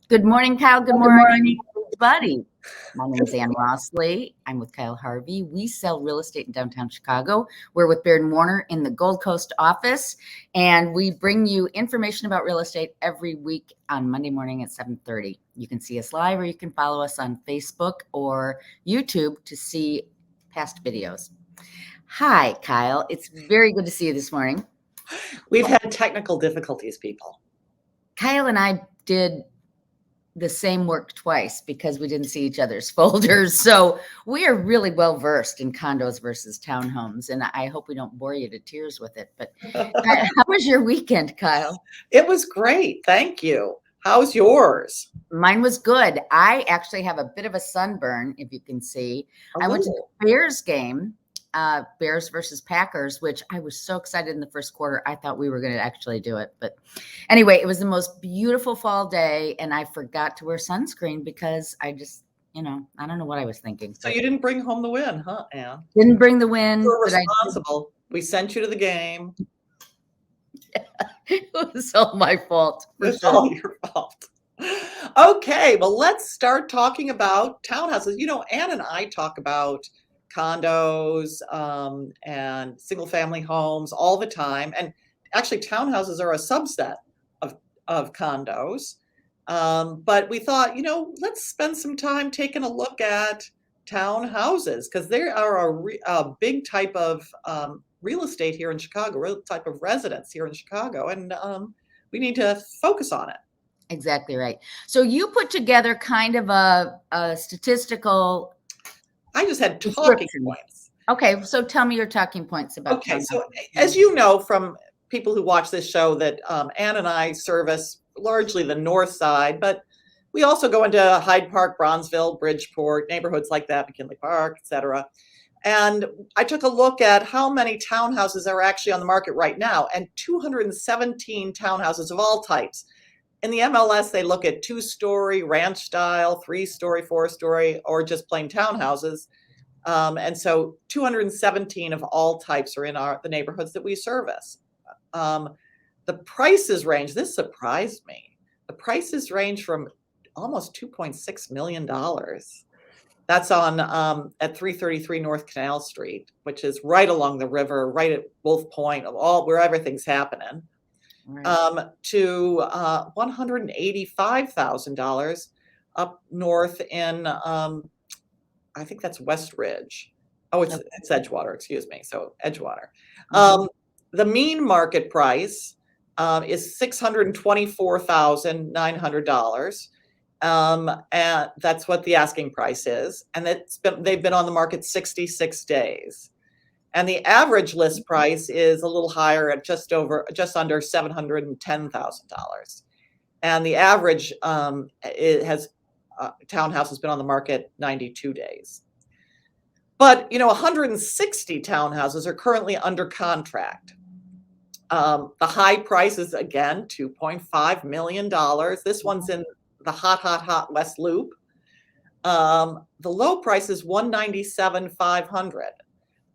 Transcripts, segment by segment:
Good morning, Kyle. Good Good morning, morning. everybody. My name is Ann Rossley. I'm with Kyle Harvey. We sell real estate in downtown Chicago. We're with Baird Warner in the Gold Coast office, and we bring you information about real estate every week on Monday morning at 7:30. You can see us live, or you can follow us on Facebook or YouTube to see past videos. Hi, Kyle. It's very good to see you this morning. We've had technical difficulties, people. Kyle and I did the same work twice because we didn't see each other's folders. So we are really well versed in condos versus townhomes, and I hope we don't bore you to tears with it. But how was your weekend, Kyle? It was great. Thank you. How's yours? Mine was good. I actually have a bit of a sunburn, if you can see. I went to the Bears game, Bears versus Packers, which I was so excited in the first quarter. I thought we were going to actually do it. But anyway, it was the most beautiful fall day, and I forgot to wear sunscreen because I just, I don't know what I was thinking. So you didn't bring home the win, huh, Ann? Didn't bring the win. You were responsible. We sent you to the game. It was all my fault. It's all your fault. Okay, well, let's start talking about townhouses. Ann and I talk about condos and single-family homes all the time. And actually, townhouses are a subset of condos. But we thought, let's spend some time taking a look at townhouses because they are a big type of real estate here in Chicago, real type of residence here in Chicago. And we need to focus on it. Exactly right. So you put together kind of a statistical. I just had talking points. Okay, so tell me your talking points about. Okay, so as you know from people who watch this show that Ann and I service largely the north side, but we also go into Hyde Park, Bronzeville, Bridgeport, neighborhoods like that, McKinley Park, etc. And I took a look at how many townhouses are actually on the market right now, and 217 townhouses of all types. In the MLS, they look at 2-story, ranch style, 3-story, 4-story, or just plain townhouses. And so 217 of all types are in the neighborhoods that we service. The prices range, this surprised me. The prices range from almost $2.6 million. That's on at 333 North Canal Street, which is right along the river, right at Wolf Point, where everything's happening. Right. To $185,000 up north in, I think that's West Ridge. Oh, it's Edgewater, excuse me. So Edgewater. Mm-hmm. The mean market price is $624,900. And that's what the asking price is. And they've been on the market 66 days. And the average list price is a little higher at just under $710,000. And the average townhouse has been on the market 92 days. But 160 townhouses are currently under contract. The high price is again $2.5 million. This one's in the hot West Loop. The low price is $197,500.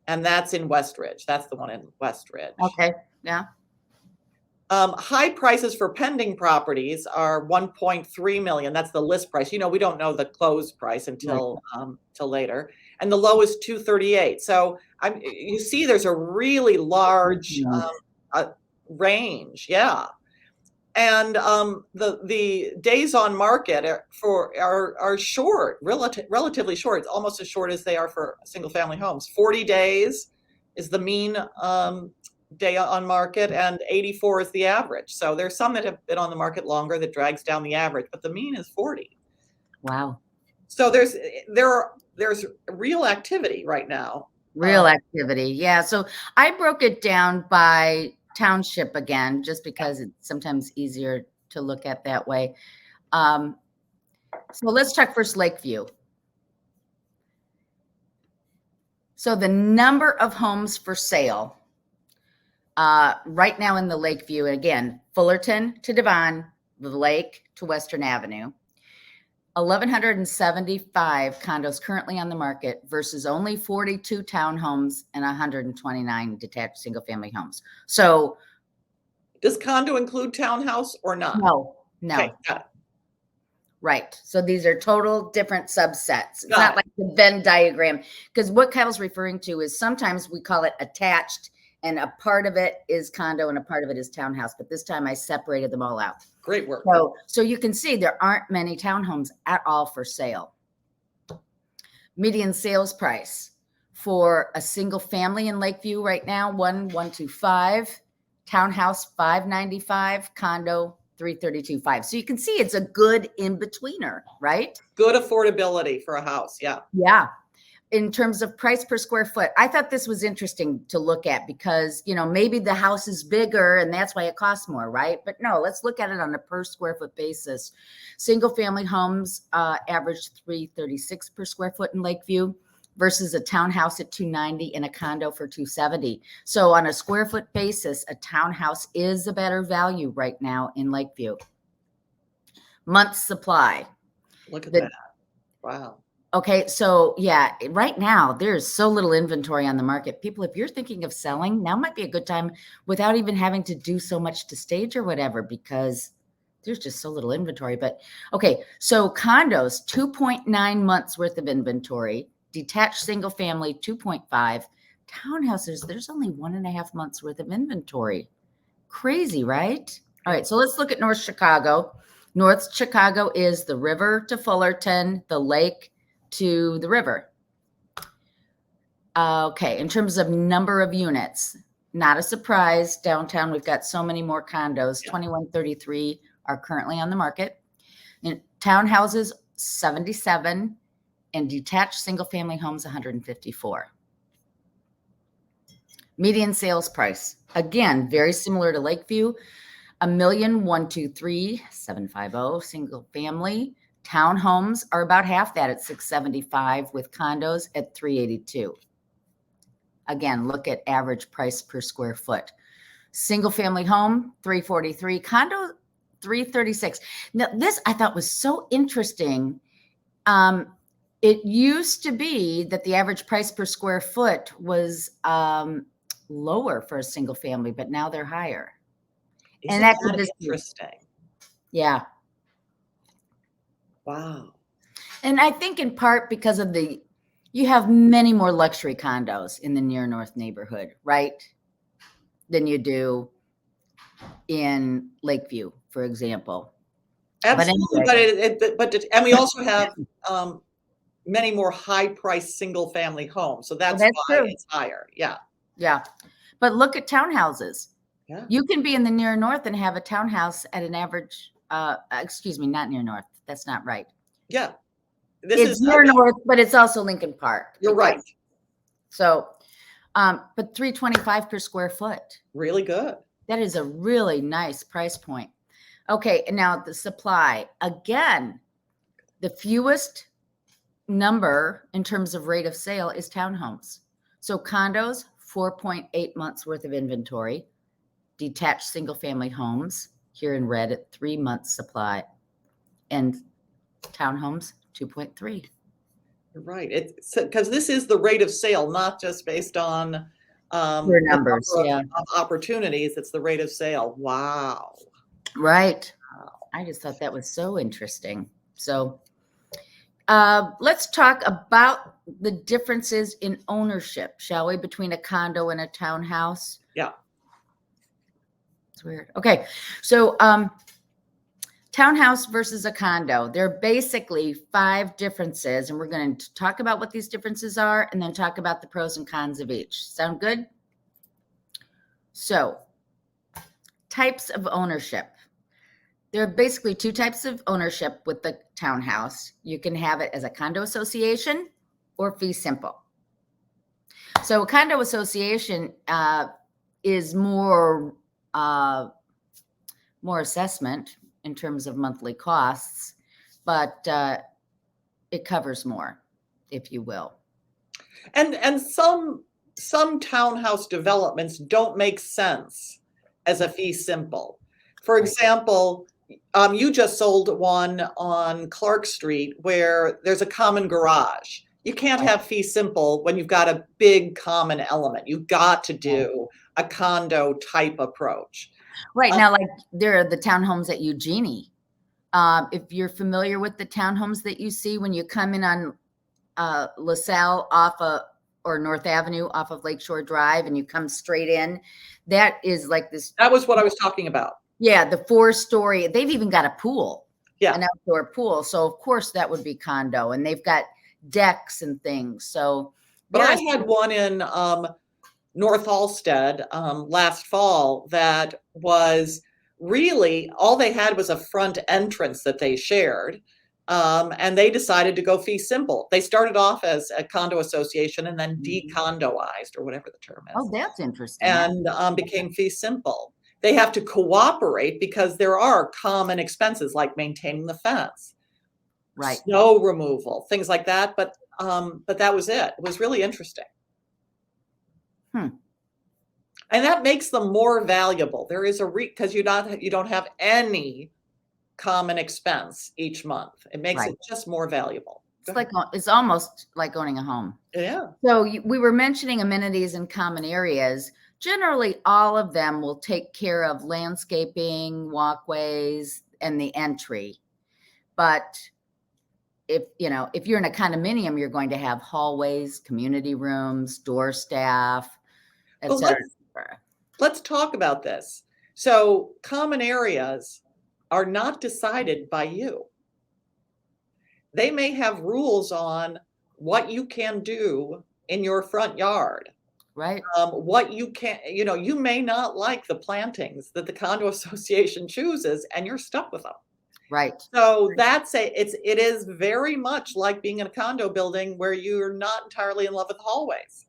And that's in West Ridge. That's the one in West Ridge. Okay, yeah. High prices for pending properties are $1.3 million. That's the list price. We don't know the close price until later. And the low is $238,000. So you see, there's a really large range. Yeah. And the days on market are short, relatively short. It's almost as short as they are for single family homes. 40 days is the mean day on market, and 84 is the average. So there's some that have been on the market longer that drags down the average, but the mean is 40. Wow. So there's real activity right now. Real activity, yeah. So I broke it down by township again, just because it's sometimes easier to look at that way. So let's check first Lakeview. So the number of homes for sale right now in the Lakeview, again, Fullerton to Devon, the Lake to Western Avenue, 1,175 condos currently on the market versus only 42 townhomes and 129 detached single-family homes. So, does condo include townhouse or not? No. Okay, got it. Right. So these are total different subsets. It's Got not it. like the Venn diagram, because what Kyle's referring to is sometimes we call it attached, and a part of it is condo and a part of it is townhouse. But this time I separated them all out. Great work. So you can see there aren't many townhomes at all for sale. Median sales price for a single family in Lakeview right now, 1,125, townhouse 595, condo 332.5. So you can see it's a good in-betweener, right? Good affordability for a house. Yeah. Yeah. In terms of price per square foot, I thought this was interesting to look at because, maybe the house is bigger and that's why it costs more, right? But no, let's look at it on a per square foot basis. Single family homes average 336 per square foot in Lakeview versus a townhouse at 290 and a condo for 270. So on a square foot basis, a townhouse is a better value right now in Lakeview. Month supply. Look at that. Wow. Okay, so yeah, right now there's so little inventory on the market. People, if you're thinking of selling, now might be a good time without even having to do so much to stage or whatever, because there's just so little inventory. But okay, so condos, 2.9 months worth of inventory, detached single family, 2.5, townhouses, there's only 1.5 months worth of inventory. Crazy, right? All right, so let's look at North Chicago. North Chicago is the river to Fullerton, the lake to the river. Okay, in terms of number of units, not a surprise. Downtown, we've got so many more condos. 2133 are currently on the market. In townhouses, 77, and detached single-family homes, 154. Median sales price, again, very similar to Lakeview, $1,123,750 single family. Townhomes are about half that at 675, with condos at 382. Again, look at average price per square foot. Single family home, 343, condo 336. Now, this I thought was so interesting. It used to be that the average price per square foot was lower for a single family, but now they're higher. Isn't that interesting? Yeah. Wow. And I think in part because of you have many more luxury condos in the near north neighborhood, right? Than you do in Lakeview, for example. Absolutely. And we also have many more high-priced single-family homes. So that's why true. It's higher. Yeah. Yeah. But look at townhouses. Yeah. You can be in the near north and have a townhouse at an average, excuse me, not near north. That's not right. Yeah. It's near north, but it's also Lincoln Park. You're right. So, but $325 per square foot. Really good. That is a really nice price point. Okay, and now the supply. Again, the fewest number in terms of rate of sale is townhomes. So condos, 4.8 months worth of inventory. Detached single family homes, here in red, at 3 months supply. And townhomes, 2.3. You're right. It's because this is the rate of sale, not just based on your numbers, of opportunities. It's the rate of sale. Wow. Right. Wow. I just thought that was so interesting. So let's talk about the differences in ownership, shall we, between a condo and a townhouse? Yeah. It's weird. Okay. So townhouse versus a condo. There are basically 5 differences, and we're going to talk about what these differences are and then talk about the pros and cons of each. Sound good? So, types of ownership. There are basically 2 types of ownership with the townhouse. You can have it as a condo association or fee simple. So a condo association is more assessment in terms of monthly costs, but it covers more, if you will. And some townhouse developments don't make sense as a fee simple. For example, you just sold one on Clark Street where there's a common garage. You can't have fee simple when you've got a big common element. You've got to do a condo type approach. Right. Now, like there are the townhomes at Eugenie. If you're familiar with the townhomes that you see when you come in on LaSalle or North Avenue off of Lakeshore Drive and you come straight in, that is like this. That was what I was talking about. Yeah, the 4-story. They've even got a pool, Yeah, an outdoor pool. So of course that would be condo, and they've got decks and things. So, but I had one in North Halsted last fall that was really, all they had was a front entrance that they shared. And they decided to go fee simple. They started off as a condo association and then decondoized, or whatever the term is. Oh, that's interesting. And became fee simple. They have to cooperate because there are common expenses like maintaining the fence, right, snow removal, things like that. But that was it. It was really interesting. And that makes them more valuable. There is because you don't have any common expense each month. It makes it just more valuable. It's almost like owning a home. Yeah. So we were mentioning amenities and common areas. Generally, all of them will take care of landscaping, walkways, and the entry. But if you're in a condominium, you're going to have hallways, community rooms, door staff, etc. Let's talk about this. So common areas are not decided by you. They may have rules on what you can do in your front yard. Right. What you can, you may not like the plantings that the condo association chooses, and you're stuck with them. Right. So it is very much like being in a condo building where you're not entirely in love with the hallways.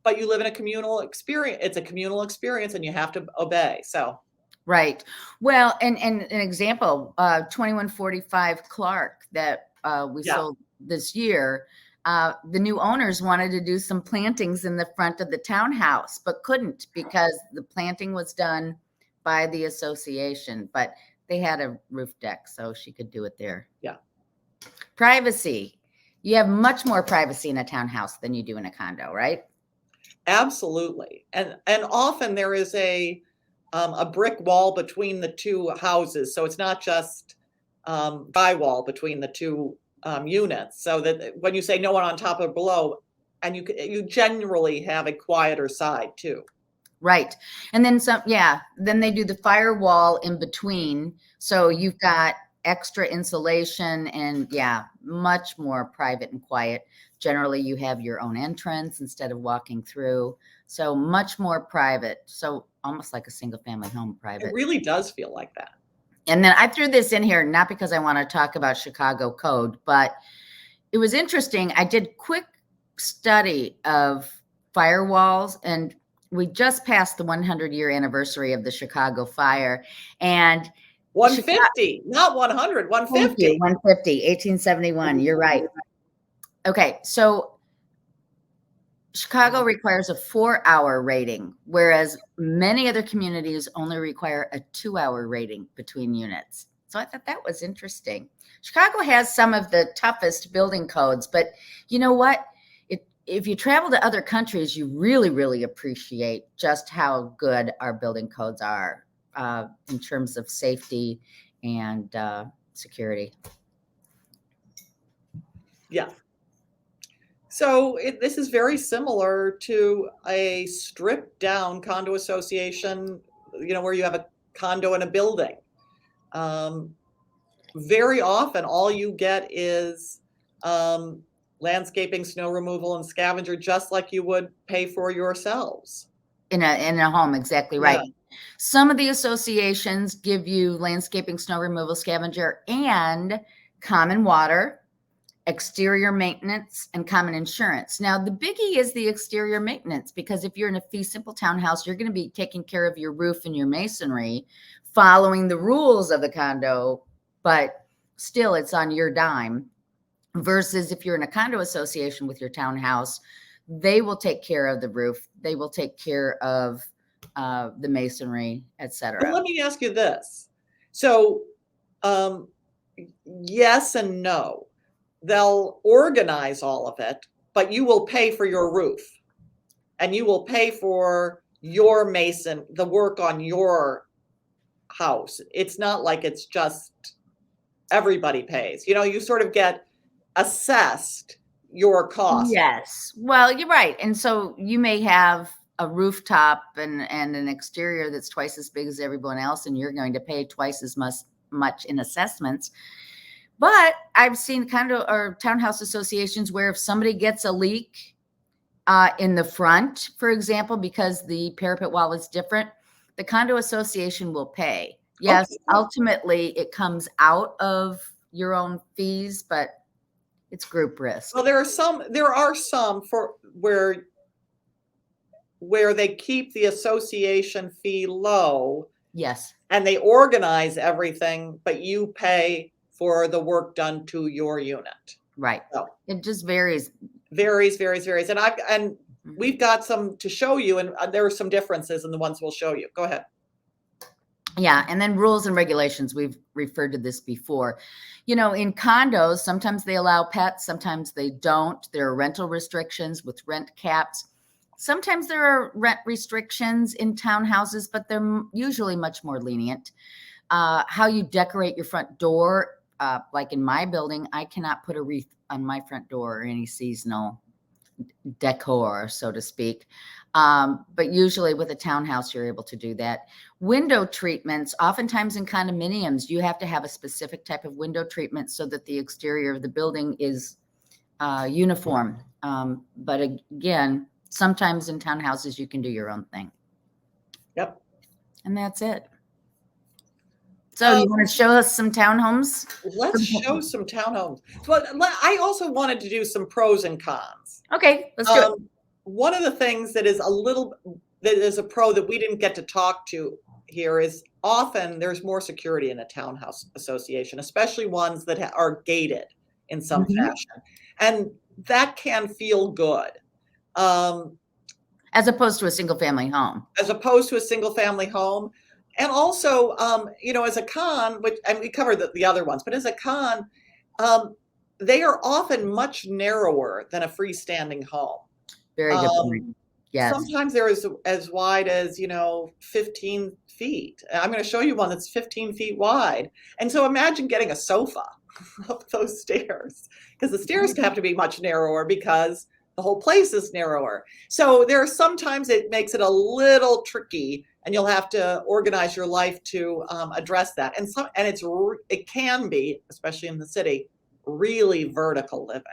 But you live in a communal experience. It's a communal experience, and you have to obey. So. Right. Well, and an example, 2145 Clark that we sold this year. The new owners wanted to do some plantings in the front of the townhouse, but couldn't because the planting was done by the association, but they had a roof deck, so she could do it there. Yeah. Privacy. You have much more privacy in a townhouse than you do in a condo, right? Absolutely. And often there is a brick wall between the two houses. So it's not just drywall between the two units, so that when you say no one on top or below, and you generally have a quieter side too. Right. And then then they do the firewall in between. So you've got extra insulation and much more private and quiet. Generally, you have your own entrance instead of walking through. So much more private. So almost like a single family home private. It really does feel like that. And then I threw this in here, not because I want to talk about Chicago code, but it was interesting. I did quick study of firewalls, and we just passed the 100-year anniversary of the Chicago fire. And 150, not 100, 150. 150, 1871. You're right. Okay, so Chicago requires a 4-hour rating, whereas many other communities only require a 2-hour rating between units. So I thought that was interesting. Chicago has some of the toughest building codes, but you know what? If you travel to other countries, you really, really appreciate just how good our building codes are in terms of safety and security. Yeah. So this is very similar to a stripped down condo association, where you have a condo in a building. Very often all you get is landscaping, snow removal, and scavenger, just like you would pay for yourselves. In a home, exactly right. Yeah. Some of the associations give you landscaping, snow removal, scavenger, and common water, exterior maintenance, and common insurance. Now, the biggie is the exterior maintenance, because if you're in a fee simple townhouse, you're going to be taking care of your roof and your masonry, following the rules of the condo, but still it's on your dime. Versus if you're in a condo association with your townhouse, they will take care of the roof, they will take care of the masonry, etc. Well, let me ask you this. So, yes and no. They'll organize all of it, but you will pay for your roof, and you will pay for your the work on your house. It's not like it's just everybody pays. You sort of get assessed your cost. Yes. Well, you're right. And so you may have a rooftop and an exterior that's twice as big as everyone else, and you're going to pay twice as much in assessments. But I've seen condo or townhouse associations where if somebody gets a leak in the front, for example, because the parapet wall is different, the condo association will pay. Yes, Okay. ultimately it comes out of your own fees, but it's group risk. Well, there are some for where they keep the association fee low. Yes. And they organize everything, but you pay for the work done to your unit. Right. So it just varies. Varies. And we've got some to show you, and there are some differences in the ones we'll show you. Go ahead. Yeah. And then rules and regulations. We've referred to this before. In condos, sometimes they allow pets, sometimes they don't. There are rental restrictions with rent caps. Sometimes there are rent restrictions in townhouses, but they're usually much more lenient. How you decorate your front door, like in my building, I cannot put a wreath on my front door or any seasonal decor, so to speak. But usually with a townhouse, you're able to do that. Window treatments, oftentimes in condominiums, you have to have a specific type of window treatment so that the exterior of the building is uniform. But again, sometimes in townhouses, you can do your own thing. Yep. And that's it. So you want to show us some townhomes? Let's show some townhomes. But I also wanted to do some pros and cons. Okay, let's do it. One of the things that is a pro that we didn't get to talk to here is often there's more security in a townhouse association, especially ones that are gated in some fashion. And that can feel good. As opposed to a single family home. And also, as a con, and we covered the other ones, but as a con, they are often much narrower than a freestanding home. Very good point. Yes. Sometimes they're as wide as, 15 feet. I'm going to show you one that's 15 feet wide. And so imagine getting a sofa up those stairs, because the stairs have to be much narrower because the whole place is narrower. So sometimes it makes it a little tricky, and you'll have to organize your life to address that. And it can be, especially in the city, really vertical living.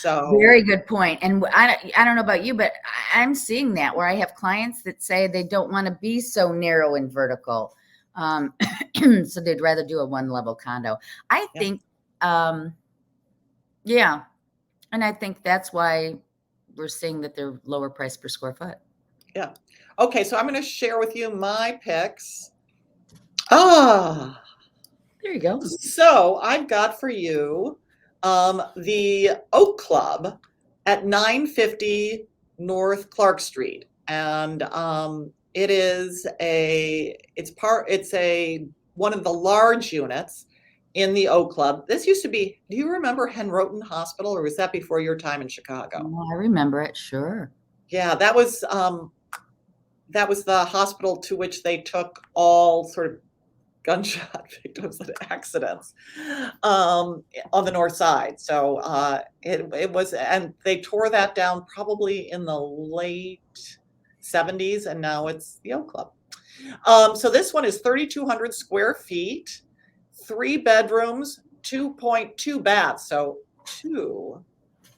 So very good point. And I don't know about you, but I'm seeing that where I have clients that say they don't want to be so narrow and vertical. So they'd rather do a one-level condo. I think, yeah. And I think that's why we're seeing that they're lower price per square foot. Yeah. Okay, so I'm going to share with you my picks. There you go. So I've got for you the Oak Club at 950 North Clark Street, and it's one of the large units in the Oak Club. This used to be, do you remember Henrotin Hospital, or was that before your time in Chicago? Oh, I remember it, sure. Yeah, that was the hospital to which they took all sort of gunshot victims and accidents on the north side. So it was, and they tore that down probably in the late 70s, and now it's the Oak Club. So this one is 3,200 square feet, 3 bedrooms, 2.2 baths. So two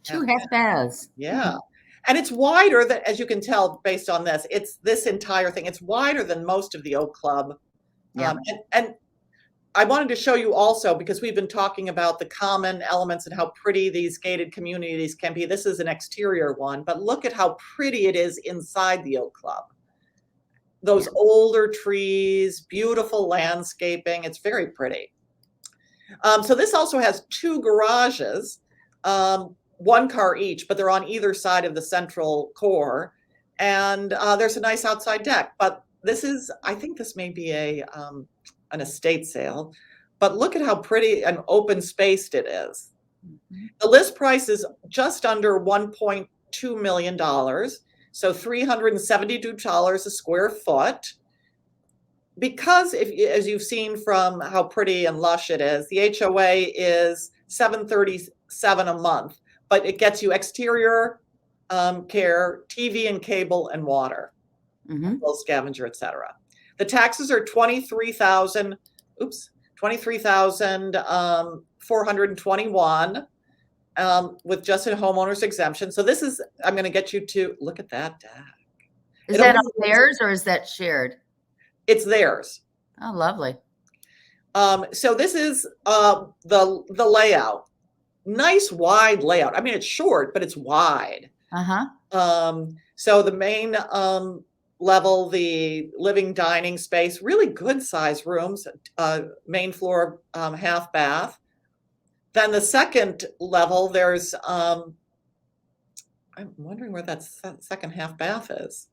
half baths. Yeah. And it's wider than, as you can tell, based on this entire thing, it's wider than most of the Oak Club. Yeah. And I wanted to show you also, because we've been talking about the common elements and how pretty these gated communities can be. This is an exterior one, but look at how pretty it is inside the Oak Club. Those older trees, beautiful landscaping. It's very pretty. So this also has 2 garages, 1 car each, but they're on either side of the central core. And there's a nice outside deck. But I think this may be an estate sale, but look at how pretty and open spaced it is. Mm-hmm. The list price is just under $1.2 million. So $372 a square foot. because as you've seen from how pretty and lush it is, the HOA is $737 a month, but it gets you exterior care, TV and cable and water, well, scavenger, etc. The taxes are 23,421 with just a homeowner's exemption. So this is, I'm going to get you to look at that deck. Is that theirs or is that shared? It's theirs. Oh, lovely. So this is the layout. Nice wide layout. I mean, it's short, but it's wide. So the main level, the living dining space, really good size rooms, main floor, half bath. Then the second level, there's I'm wondering where that second half bath is.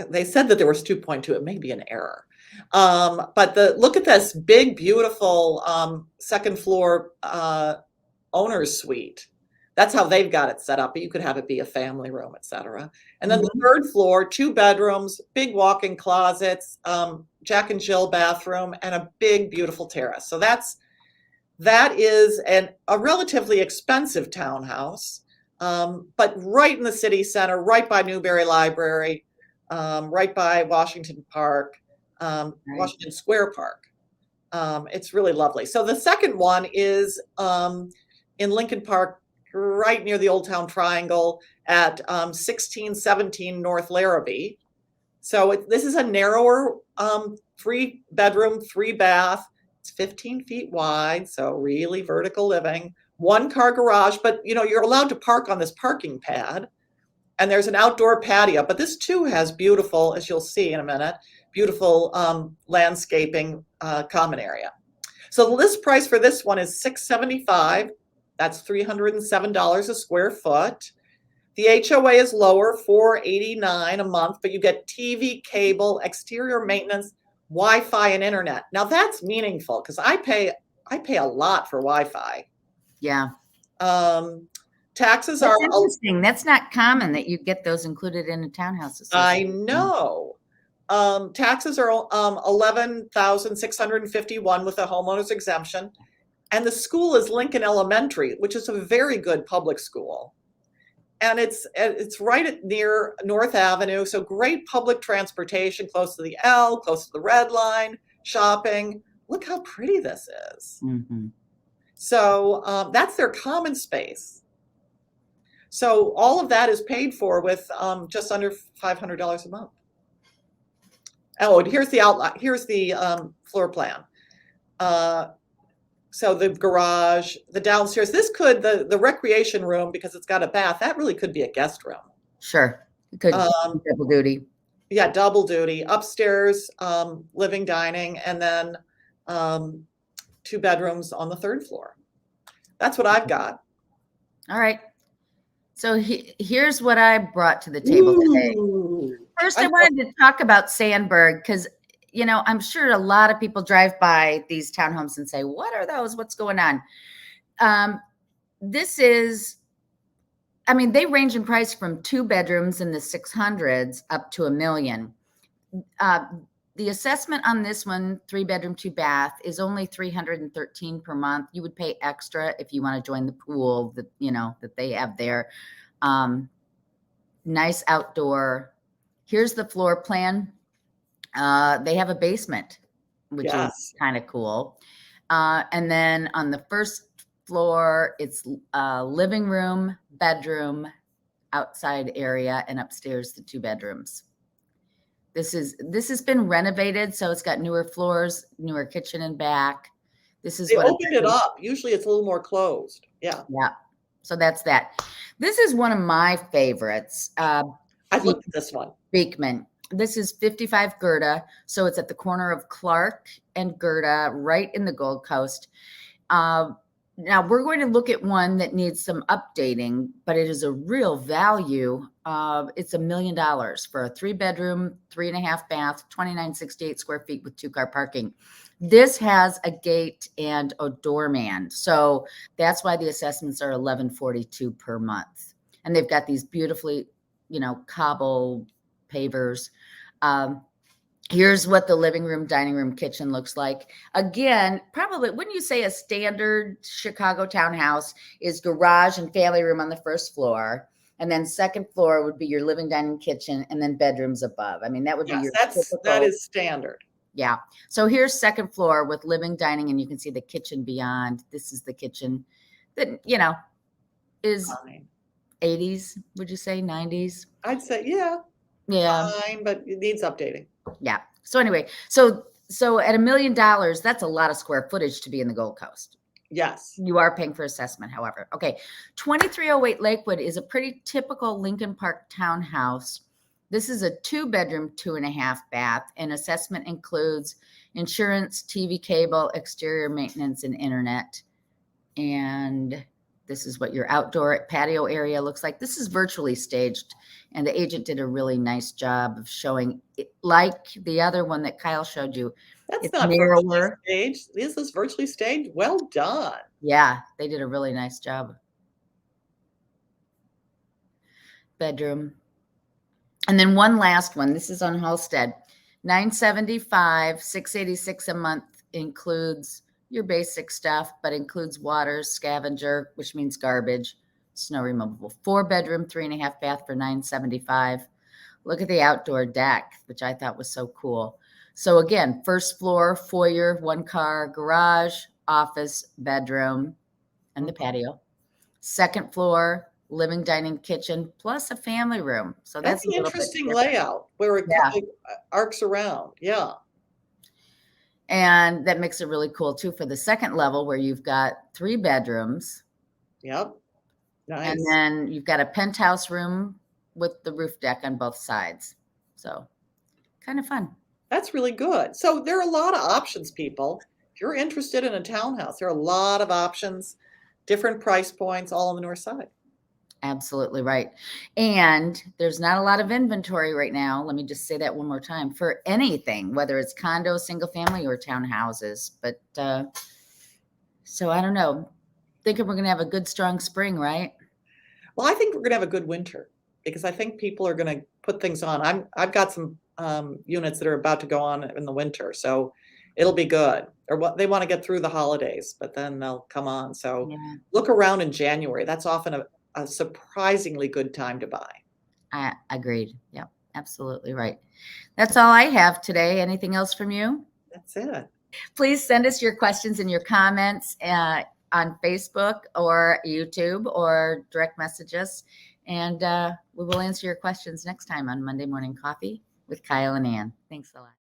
They said that there was 2.2. It may be an error. But look at this big, beautiful second floor owner's suite. That's how they've got it set up, but you could have it be a family room, etc. And then the third floor, 2 bedrooms, big walk-in closets, Jack and Jill bathroom, and a big, beautiful terrace. So that is a relatively expensive townhouse, but right in the city center, right by Newberry Library, right by Washington Park, Washington Square Park. It's really lovely. So the second one is in Lincoln Park, right near the Old Town Triangle at 1617 North Larrabee. So this is a narrower 3-bedroom, 3-bath. It's 15 feet wide, so really vertical living. 1-car garage, but you're allowed to park on this parking pad. And there's an outdoor patio, but this too has beautiful, as you'll see in a minute, beautiful landscaping common area. So the list price for this one is $675. That's $307 a square foot. The HOA is lower, $489 a month, but you get TV, cable, exterior maintenance, Wi-Fi, and internet. Now that's meaningful because I pay a lot for Wi-Fi. Yeah. Taxes are interesting. That's not common that you get those included in a townhouse association. I know. Taxes are $11,651 with a homeowner's exemption. And the school is Lincoln Elementary, which is a very good public school. And it's right near North Avenue. So great public transportation, close to the L, close to the Red Line, shopping. Look how pretty this is. So that's their common space. So all of that is paid for with just under $500 a month. Oh, and here's the outline. Here's the floor plan. So the garage, the downstairs, the recreation room, because it's got a bath, that really could be a guest room. Sure. It could double duty. Yeah, double duty. Upstairs, living, dining, and then 2 bedrooms on the 3rd floor. That's what I've got. All right. So here's what I brought to the table today. First, I wanted to talk about Sandberg because I'm sure a lot of people drive by these townhomes and say, what are those? What's going on? They range in price from 2 bedrooms in the 600s up to $1 million. The assessment on this one, 3-bedroom, 2-bath, is only $313 per month. You would pay extra if you want to join the pool that they have there. Nice outdoor. Here's the floor plan. They have a basement, which is kind of cool. And then on the 1st floor, it's living room, bedroom, outside area, and upstairs the 2 bedrooms. This has been renovated, so it's got newer floors, newer kitchen and back. They opened it up. Usually it's a little more closed. Yeah. Yeah. So that's that. This is one of my favorites. I looked at this one. Beekman. This is 55 Gerda. So it's at the corner of Clark and Gerda, right in the Gold Coast. Now we're going to look at one that needs some updating, but it is a real value. It's $1 million for a 3-bedroom, 3.5-bath, 2,968 square feet with 2-car parking. This has a gate and a doorman. So that's why the assessments are $1,142 per month. And they've got these beautifully, cobble pavers. Here's what the living room, dining room, kitchen looks like. Again, probably wouldn't you say a standard Chicago townhouse is garage and family room on the first floor, and then second floor would be your living, dining, kitchen, and then bedrooms above. I mean, that would be Yes, your that typical. is standard. Yeah. So here's second floor with living, dining, and you can see the kitchen beyond. This is the kitchen that, is Fine. 80s, would you say 90s? I'd say, yeah, Yeah. fine, but it needs updating. Yeah. So anyway, so at $1 million, that's a lot of square footage to be in the Gold Coast. Yes. You are paying for assessment, however. Okay. 2308 Lakewood is a pretty typical Lincoln Park townhouse. This is a 2-bedroom, 2.5 bath, and assessment includes insurance, TV cable, exterior maintenance, and internet. And this is what your outdoor patio area looks like. This is virtually staged, and the agent did a really nice job of showing it, like the other one that Kyle showed you. That's It's not virtually narrower. staged. Is this virtually staged? Well done. Yeah, they did a really nice job. Bedroom. And then one last one. This is on Halstead. $975, $686 a month includes your basic stuff, but includes water, scavenger, which means garbage, snow removable. 4-bedroom, 3.5 bath for $975. Look at the outdoor deck, which I thought was so cool. So again, first floor, foyer, 1-car garage, office, bedroom, and the patio. Second floor, living, dining, kitchen, plus a family room. So That's that's an interesting layout where it kind of arcs around. Yeah. And that makes it really cool too for the second level where you've got 3 bedrooms. Yep. Nice. And then you've got a penthouse room with the roof deck on both sides. So kind of fun. That's really good. So there are a lot of options, people. If you're interested in a townhouse, there are a lot of options, different price points, all on the north side. Absolutely right. And there's not a lot of inventory right now. Let me just say that one more time for anything, whether it's condo, single family, or townhouses. But so I don't know. Thinking we're going to have a good, strong spring, right? Well, I think we're going to have a good winter because I think people are going to put things on. I've got some units that are about to go on in the winter, so it'll be good. Or what they want to get through the holidays, but then they'll come on. So look around in January. That's often a surprisingly good time to buy. I agreed. Yep, absolutely right. That's all I have today. Anything else from you? That's it. Please send us your questions and your comments on Facebook or YouTube or direct message us. And we will answer your questions next time on Monday Morning Coffee with Kyle and Ann. Thanks a lot.